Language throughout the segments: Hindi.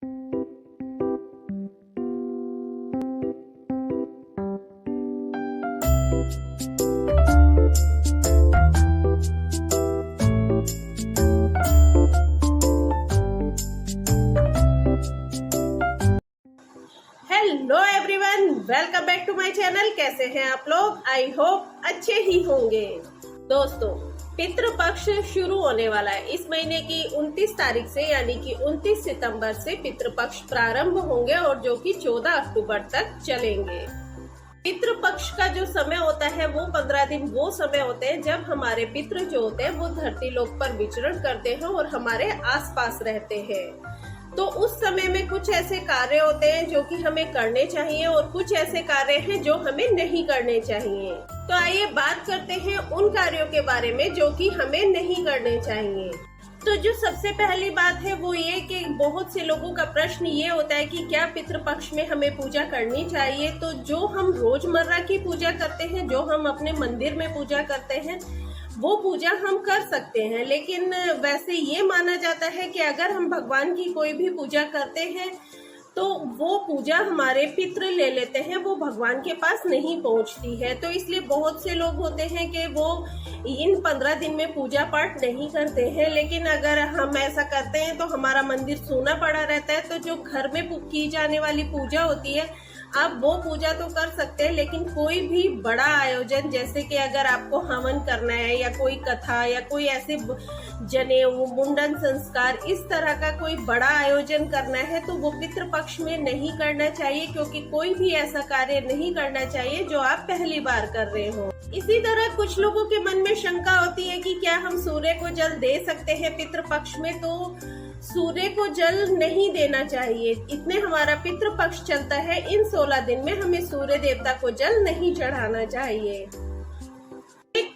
Hello everyone, welcome back to my channel. कैसे हैं आप लोग? आई होप अच्छे ही होंगे। दोस्तों, पितृपक्ष शुरू होने वाला है। इस महीने की 29 तारीख से यानी कि 29 सितंबर से पितृपक्ष प्रारंभ होंगे और जो कि 14 अक्टूबर तक चलेंगे। पितृपक्ष का जो समय होता है वो 15 दिन वो समय होते हैं जब हमारे पितृ जो होते हैं वो धरती लोक पर विचरण करते हैं और हमारे आसपास रहते हैं। तो उस समय में कुछ ऐसे कार्य होते हैं जो कि हमें करने चाहिए और कुछ ऐसे कार्य हैं जो हमें नहीं करने चाहिए। तो आइए बात करते हैं उन कार्यों के बारे में जो कि हमें नहीं करने चाहिए। तो जो सबसे पहली बात है वो ये कि बहुत से लोगों का प्रश्न ये होता है कि क्या पितृपक्ष में हमें पूजा करनी चाहिए। तो जो हम रोजमर्रा की पूजा करते हैं, जो हम अपने मंदिर में पूजा करते हैं, वो पूजा हम कर सकते हैं। लेकिन वैसे ये माना जाता है कि अगर हम भगवान की कोई भी पूजा करते हैं तो वो पूजा हमारे पितृ ले लेते हैं, वो भगवान के पास नहीं पहुंचती है। तो इसलिए बहुत से लोग होते हैं कि वो इन 15 दिन में पूजा पाठ नहीं करते हैं। लेकिन अगर हम ऐसा करते हैं तो हमारा मंदिर सूना पड़ा रहता है। तो जो घर में की जाने वाली पूजा होती है, आप वो पूजा तो कर सकते हैं, लेकिन कोई भी बड़ा आयोजन, जैसे कि अगर आपको हवन करना है या कोई कथा या कोई ऐसे जनेऊ, मुंडन संस्कार, इस तरह का कोई बड़ा आयोजन करना है तो वो पितृपक्ष में नहीं करना चाहिए, क्योंकि कोई भी ऐसा कार्य नहीं करना चाहिए जो आप पहली बार कर रहे हो। इसी तरह कुछ लोगों के मन में शंका होती है कि क्या हम सूर्य को जल दे सकते हैं पितृपक्ष में। तो सूर्य को जल नहीं देना चाहिए। इतने हमारा पितृपक्ष चलता है, इन 16 दिन में हमें सूर्य देवता को जल नहीं चढ़ाना चाहिए।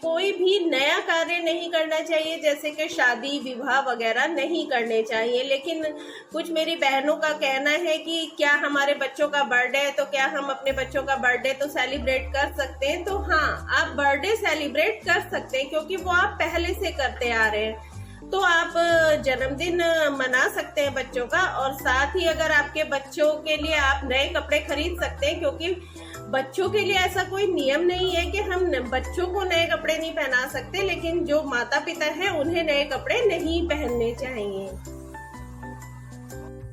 कोई भी नया कार्य नहीं करना चाहिए, जैसे कि शादी विवाह वगैरह नहीं करने चाहिए। लेकिन कुछ मेरी बहनों का कहना है कि क्या हमारे बच्चों का बर्थडे है तो क्या हम अपने बच्चों का बर्थडे तो सेलिब्रेट कर सकते हैं। तो हाँ, आप बर्थडे सेलिब्रेट कर सकते हैं, क्योंकि वो आप पहले से करते आ रहे हैं। तो आप जन्मदिन मना सकते हैं बच्चों का, और साथ ही अगर आपके बच्चों के लिए आप नए कपड़े खरीद सकते हैं, क्योंकि बच्चों के लिए ऐसा कोई नियम नहीं है कि हम बच्चों को नए कपड़े नहीं पहना सकते, लेकिन जो माता पिता हैं उन्हें नए कपड़े नहीं पहनने चाहिए।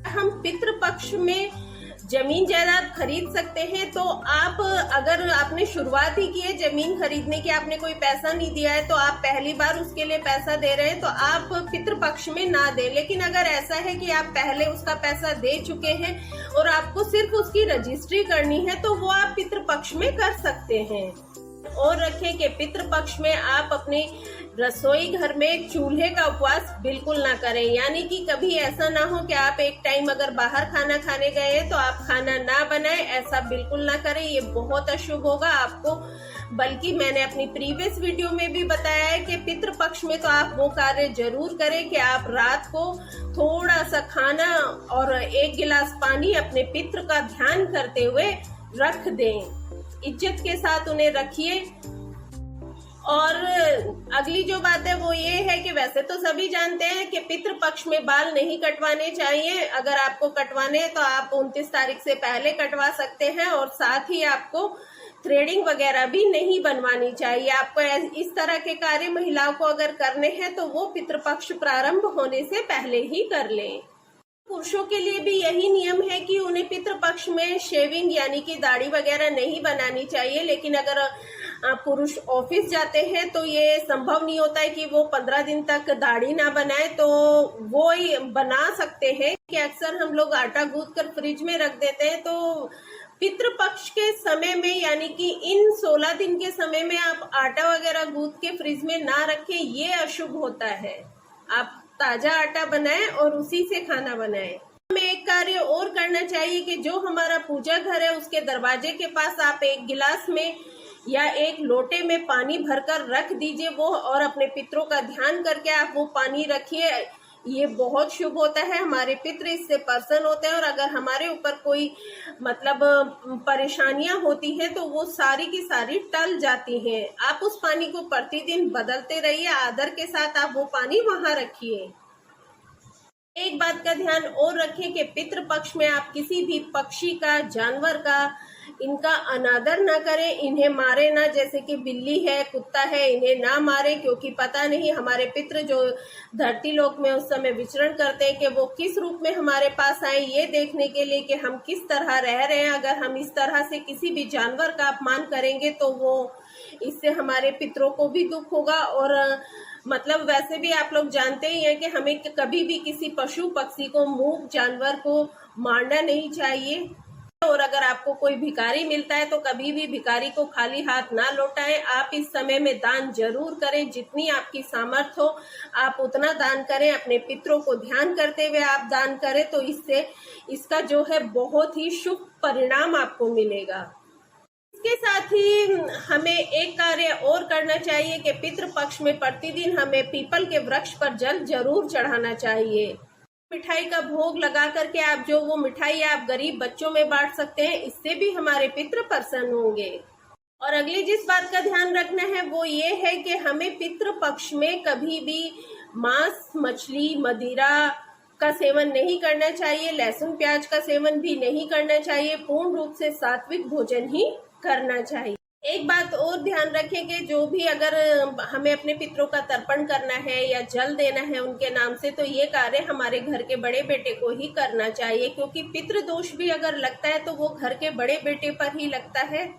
हम पितृपक्ष में जमीन जायदाद खरीद सकते हैं। तो आप अगर आपने शुरुआत ही की है जमीन खरीदने की, आपने कोई पैसा नहीं दिया है, तो आप पहली बार उसके लिए पैसा दे रहे हैं, तो आप पितृपक्ष में ना दें। लेकिन अगर ऐसा है कि आप पहले उसका पैसा दे चुके हैं और आपको सिर्फ उसकी रजिस्ट्री करनी है, तो वो आप पितृपक्ष में कर सकते हैं। और रखें कि पितृपक्ष में आप अपने रसोई घर में चूल्हे का उपवास बिल्कुल ना करें। यानी कि कभी ऐसा ना हो कि आप एक टाइम अगर बाहर खाना खाने गए हैं तो आप खाना ना बनाएं, ऐसा बिल्कुल ना करें। ये बहुत अशुभ होगा आपको। बल्कि मैंने अपनी प्रीवियस वीडियो में भी बताया है कि पितृपक्ष में तो आप वो कार्य जरूर करें कि आप रात को थोड़ा सा खाना और 1 गिलास पानी अपने पितृ का ध्यान करते हुए रख दें। इज्जत के साथ उन्हें रखिए। और अगली जो बात है वो ये है कि वैसे तो सभी जानते हैं कि पितृपक्ष में बाल नहीं कटवाने चाहिए। अगर आपको कटवाने हैं तो आप 29 तारीख से पहले कटवा सकते हैं, और साथ ही आपको थ्रेडिंग वगैरह भी नहीं बनवानी चाहिए। आपको इस तरह के कार्य महिलाओं को अगर करने हैं तो वो पितृपक्ष प्रारंभ होने से पहले ही कर लें। पुरुषों के लिए भी यही नियम है कि उन्हें पितृपक्ष में शेविंग यानी कि दाढ़ी वगैरह नहीं बनानी चाहिए। लेकिन अगर पुरुष ऑफिस जाते हैं तो ये संभव नहीं होता है कि वो 15 दिन तक दाढ़ी ना बनाए, तो वो ही बना सकते हैं कि अक्सर हम लोग आटा गूंथ कर फ्रिज में रख देते हैं। तो पितृपक्ष के समय में यानी कि इन 16 दिन के समय में आप आटा वगैरह गूंथ के फ्रिज में ना रखें, ये अशुभ होता है। आप ताजा आटा बनाएं और उसी से खाना बनाएं। हमें एक कार्य और करना चाहिए कि जो हमारा पूजा घर है उसके दरवाजे के पास आप 1 गिलास में या 1 लोटे में पानी भरकर रख दीजिए वो, और अपने पितरों का ध्यान करके आप वो पानी रखिए। ये बहुत शुभ होता है, हमारे पितृ इससे प्रसन्न होते हैं, और अगर हमारे ऊपर कोई मतलब परेशानियां होती हैं तो वो सारी की सारी टल जाती हैं। आप उस पानी को प्रतिदिन बदलते रहिए, आदर के साथ आप वो पानी वहां रखिए। एक बात का ध्यान और रखें कि पितृ पक्ष में आप किसी भी पक्षी का, जानवर का, इनका अनादर ना करें, इन्हें मारे ना। जैसे कि बिल्ली है, कुत्ता है, इन्हें ना मारे, क्योंकि पता नहीं हमारे पितृ जो धरती लोक में उस समय विचरण करते हैं कि वो किस रूप में हमारे पास आए, ये देखने के लिए कि हम किस तरह रह रहे हैं। अगर हम इस तरह से किसी भी जानवर का अपमान करेंगे तो वो इससे हमारे पितरों को भी दुख होगा। और मतलब वैसे भी आप लोग जानते ही हैं कि हमें कभी भी किसी पशु पक्षी को, मूक जानवर को मारना नहीं चाहिए। और अगर आपको कोई भिखारी मिलता है तो कभी भी भिखारी को खाली हाथ ना लौटाएं। आप इस समय में दान जरूर करें, जितनी आपकी सामर्थ्य हो आप उतना दान करें। अपने पितरों को ध्यान करते हुए आप दान करें तो इससे इसका जो है बहुत ही शुभ परिणाम आपको मिलेगा। इसके साथ ही हमें एक कार्य और करना चाहिए कि पितृ पक्ष में प्रतिदिन हमें पीपल के वृक्ष पर जल जरूर चढ़ाना चाहिए। मिठाई का भोग लगा करके आप जो वो मिठाई आप गरीब बच्चों में बांट सकते हैं, इससे भी हमारे पितृ प्रसन्न होंगे। और अगली जिस बात का ध्यान रखना है वो ये है कि हमें पितृ पक्ष में कभी भी मांस, मछली, मदिरा का सेवन नहीं करना चाहिए। लहसुन प्याज का सेवन भी नहीं करना चाहिए। पूर्ण रूप से सात्विक भोजन ही करना चाहिए। एक बात और ध्यान रखें कि जो भी अगर हमें अपने पितरों का तर्पण करना है या जल देना है उनके नाम से, तो ये कार्य हमारे घर के बड़े बेटे को ही करना चाहिए, क्योंकि पितृ दोष भी अगर लगता है तो वो घर के बड़े बेटे पर ही लगता है।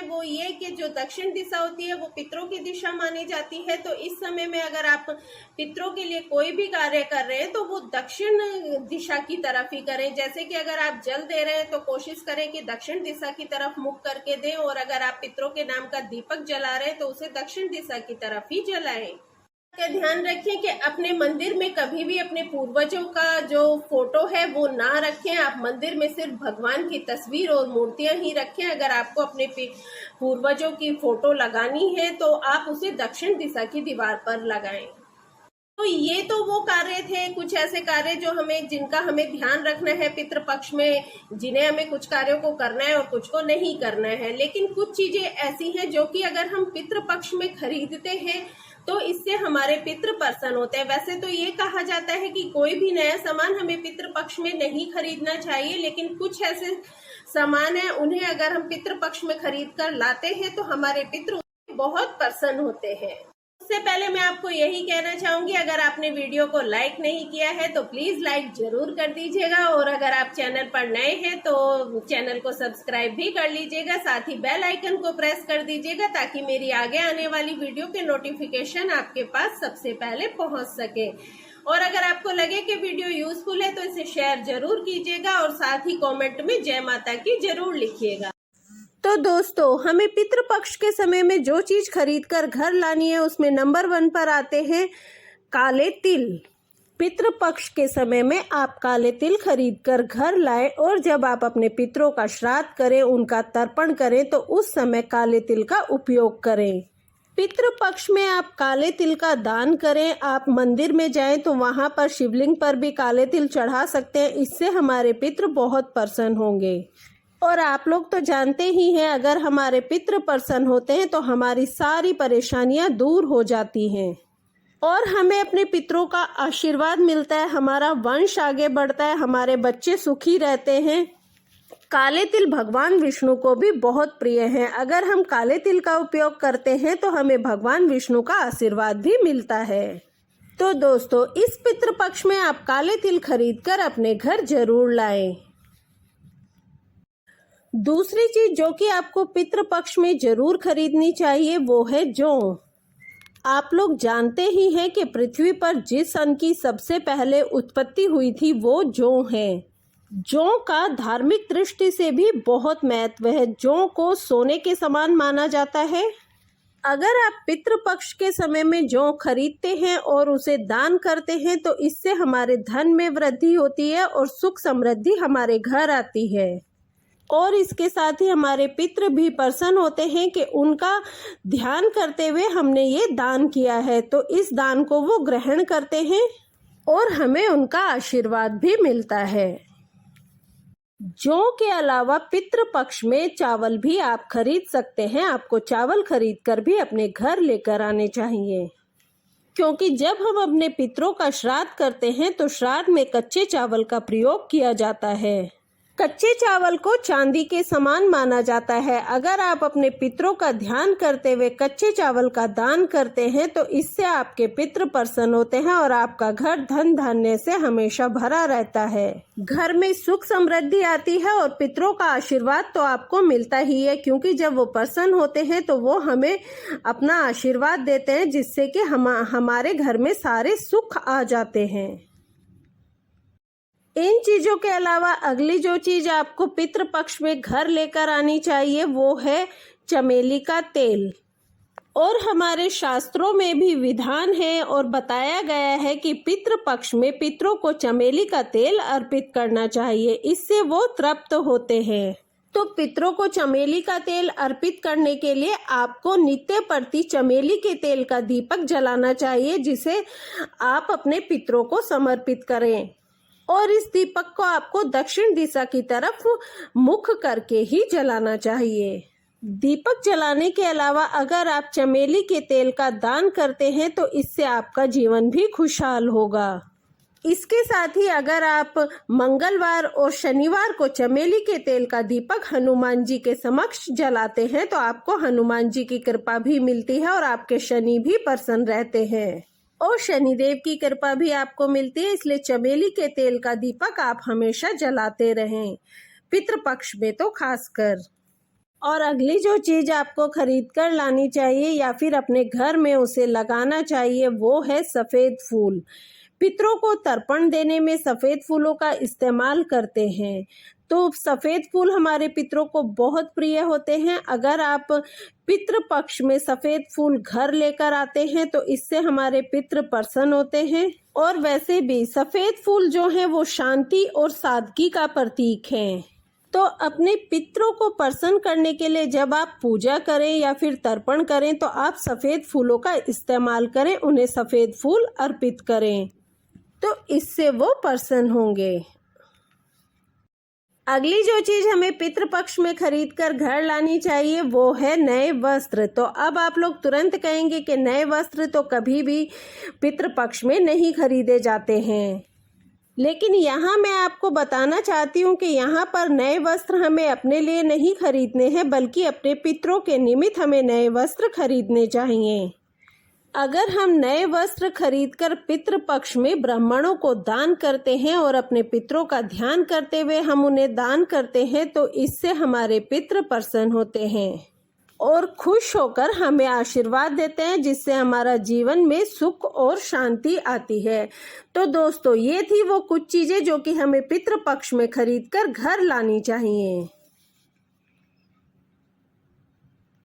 वो ये कि जो दक्षिण दिशा होती है वो पितरों की दिशा मानी जाती है। तो इस समय में अगर आप पितरों के लिए कोई भी कार्य कर रहे हैं तो वो दक्षिण दिशा की तरफ ही करें। जैसे कि अगर आप जल दे रहे हैं तो कोशिश करें कि दक्षिण दिशा की तरफ मुख करके दें, और अगर आप पितरों के नाम का दीपक जला रहे हैं तो उसे दक्षिण दिशा की तरफ ही जलाएं। का ध्यान रखें कि अपने मंदिर में कभी भी अपने पूर्वजों का जो फोटो है वो ना रखें। आप मंदिर में सिर्फ भगवान की तस्वीर और मूर्तियां ही रखें। अगर आपको अपने पूर्वजों की फोटो लगानी है तो आप उसे दक्षिण दिशा की दीवार पर लगाएं। तो ये तो वो कार्य थे, कुछ ऐसे कार्य जो जिनका हमें ध्यान रखना है पितृ पक्ष में, जिन्हें हमें कुछ कार्यों को करना है और कुछ को नहीं करना है। लेकिन कुछ चीजें ऐसी हैं जो कि अगर हम पितृ पक्ष में खरीदते हैं तो इससे हमारे पितृ प्रसन्न होते हैं। वैसे तो ये कहा जाता है कि कोई भी नया सामान हमें पितृ पक्ष में नहीं खरीदना चाहिए, लेकिन कुछ ऐसे सामान है उन्हें अगर हम पितृ पक्ष में खरीद कर लाते हैं तो हमारे पितृ बहुत प्रसन्न होते हैं। उससे पहले मैं आपको यही कहना चाहूंगी, अगर आपने वीडियो को लाइक नहीं किया है तो प्लीज लाइक जरूर कर दीजिएगा, और अगर आप चैनल पर नए हैं तो चैनल को सब्सक्राइब भी कर लीजिएगा। साथ ही बेल आइकन को प्रेस कर दीजिएगा ताकि मेरी आगे आने वाली वीडियो के नोटिफिकेशन आपके पास सबसे पहले पहुंच सके। और अगर आपको लगे कि वीडियो यूजफुल है तो इसे शेयर जरूर कीजिएगा, और साथ ही कॉमेंट में जय माता की जरूर लिखिएगा। तो दोस्तों, हमें पितृपक्ष के समय में जो चीज खरीद कर घर लानी है उसमें नंबर 1 पर आते हैं काले तिल। पितृपक्ष के समय में आप काले तिल खरीद कर घर लाएं, और जब आप अपने पितरों का श्राद्ध करें, उनका तर्पण करें तो उस समय काले तिल का उपयोग करें। पितृपक्ष में आप काले तिल का दान करें। आप मंदिर में जाएं तो वहां पर शिवलिंग पर भी काले तिल चढ़ा सकते हैं। इससे हमारे पितृ बहुत प्रसन्न होंगे। और आप लोग तो जानते ही हैं, अगर हमारे पितृ प्रसन्न होते हैं तो हमारी सारी परेशानियां दूर हो जाती हैं और हमें अपने पितरों का आशीर्वाद मिलता है, हमारा वंश आगे बढ़ता है, हमारे बच्चे सुखी रहते हैं। काले तिल भगवान विष्णु को भी बहुत प्रिय हैं। अगर हम काले तिल का उपयोग करते हैं तो हमें भगवान विष्णु का आशीर्वाद भी मिलता है। तो दोस्तों, इस पितृ पक्ष में आप काले तिल खरीद कर अपने घर जरूर लाएं। दूसरी चीज जो कि आपको पितृ पक्ष में जरूर खरीदनी चाहिए वो है जौ। आप लोग जानते ही हैं कि पृथ्वी पर जिस अन्न की सबसे पहले उत्पत्ति हुई थी वो जौ है। जौ का धार्मिक दृष्टि से भी बहुत महत्व है। जौ को सोने के समान माना जाता है। अगर आप पितृ पक्ष के समय में जौ खरीदते हैं और उसे दान करते हैं तो इससे हमारे धन में वृद्धि होती है और सुख समृद्धि हमारे घर आती है। और इसके साथ ही हमारे पितृ भी प्रसन्न होते हैं कि उनका ध्यान करते हुए हमने ये दान किया है, तो इस दान को वो ग्रहण करते हैं और हमें उनका आशीर्वाद भी मिलता है। जौ के अलावा पितृ पक्ष में चावल भी आप खरीद सकते हैं। आपको चावल खरीद कर भी अपने घर लेकर आने चाहिए। क्योंकि जब हम अपने पितरों का श्राद्ध करते हैं तो श्राद्ध में कच्चे चावल का प्रयोग किया जाता है। कच्चे चावल को चांदी के समान माना जाता है। अगर आप अपने पितरों का ध्यान करते हुए कच्चे चावल का दान करते हैं तो इससे आपके पितृ प्रसन्न होते हैं और आपका घर धन धान्य से हमेशा भरा रहता है। घर में सुख समृद्धि आती है और पितरों का आशीर्वाद तो आपको मिलता ही है, क्योंकि जब वो प्रसन्न होते हैं तो वो हमें अपना आशीर्वाद देते हैं, जिससे कि हमारे घर में सारे सुख आ जाते हैं। इन चीजों के अलावा अगली जो चीज आपको पितृ पक्ष में घर लेकर आनी चाहिए वो है चमेली का तेल। और हमारे शास्त्रों में भी विधान है और बताया गया है कि पितृ पक्ष में पितरों को चमेली का तेल अर्पित करना चाहिए, इससे वो तृप्त होते हैं। तो पितरों को चमेली का तेल अर्पित करने के लिए आपको नित्य प्रति चमेली के तेल का दीपक जलाना चाहिए, जिसे आप अपने पितरों को समर्पित करें। और इस दीपक को आपको दक्षिण दिशा की तरफ मुख करके ही जलाना चाहिए। दीपक जलाने के अलावा अगर आप चमेली के तेल का दान करते हैं तो इससे आपका जीवन भी खुशहाल होगा। इसके साथ ही अगर आप मंगलवार और शनिवार को चमेली के तेल का दीपक हनुमान जी के समक्ष जलाते हैं तो आपको हनुमान जी की कृपा भी मिलती है और आपके शनि भी प्रसन्न रहते हैं और शनिदेव की कृपा भी आपको मिलती है। इसलिए चमेली के तेल का दीपक आप हमेशा जलाते रहें, पितृपक्ष में तो खासकर। और अगली जो चीज आपको खरीद कर लानी चाहिए या फिर अपने घर में उसे लगाना चाहिए वो है सफेद फूल। पितरों को तर्पण देने में सफेद फूलों का इस्तेमाल करते हैं, तो सफेद फूल हमारे पितरों को बहुत प्रिय होते हैं। अगर आप पितृ पक्ष में सफेद फूल घर लेकर आते हैं तो इससे हमारे पितृ प्रसन्न होते हैं। और वैसे भी सफेद फूल जो है वो शांति और सादगी का प्रतीक है। तो अपने पितरों को प्रसन्न करने के लिए जब आप पूजा करें या फिर तर्पण करें तो आप सफेद फूलों का इस्तेमाल करें, उन्हें सफेद फूल अर्पित करें, तो इससे वो प्रसन्न होंगे। अगली जो चीज हमें पितृपक्ष में खरीद कर घर लानी चाहिए वो है नए वस्त्र। तो अब आप लोग तुरंत कहेंगे कि नए वस्त्र तो कभी भी पितृपक्ष में नहीं खरीदे जाते हैं, लेकिन यहाँ मैं आपको बताना चाहती हूँ कि यहाँ पर नए वस्त्र हमें अपने लिए नहीं खरीदने हैं, बल्कि अपने पितरों के निमित्त हमें नए वस्त्र खरीदने चाहिए। अगर हम नए वस्त्र खरीदकर पितृ पक्ष में ब्राह्मणों को दान करते हैं और अपने पितरों का ध्यान करते हुए हम उन्हें दान करते हैं तो इससे हमारे पितृ प्रसन्न होते हैं और खुश होकर हमें आशीर्वाद देते हैं, जिससे हमारा जीवन में सुख और शांति आती है। तो दोस्तों, ये थी वो कुछ चीजें जो कि हमें पितृ पक्ष में खरीदकर घर लानी चाहिए।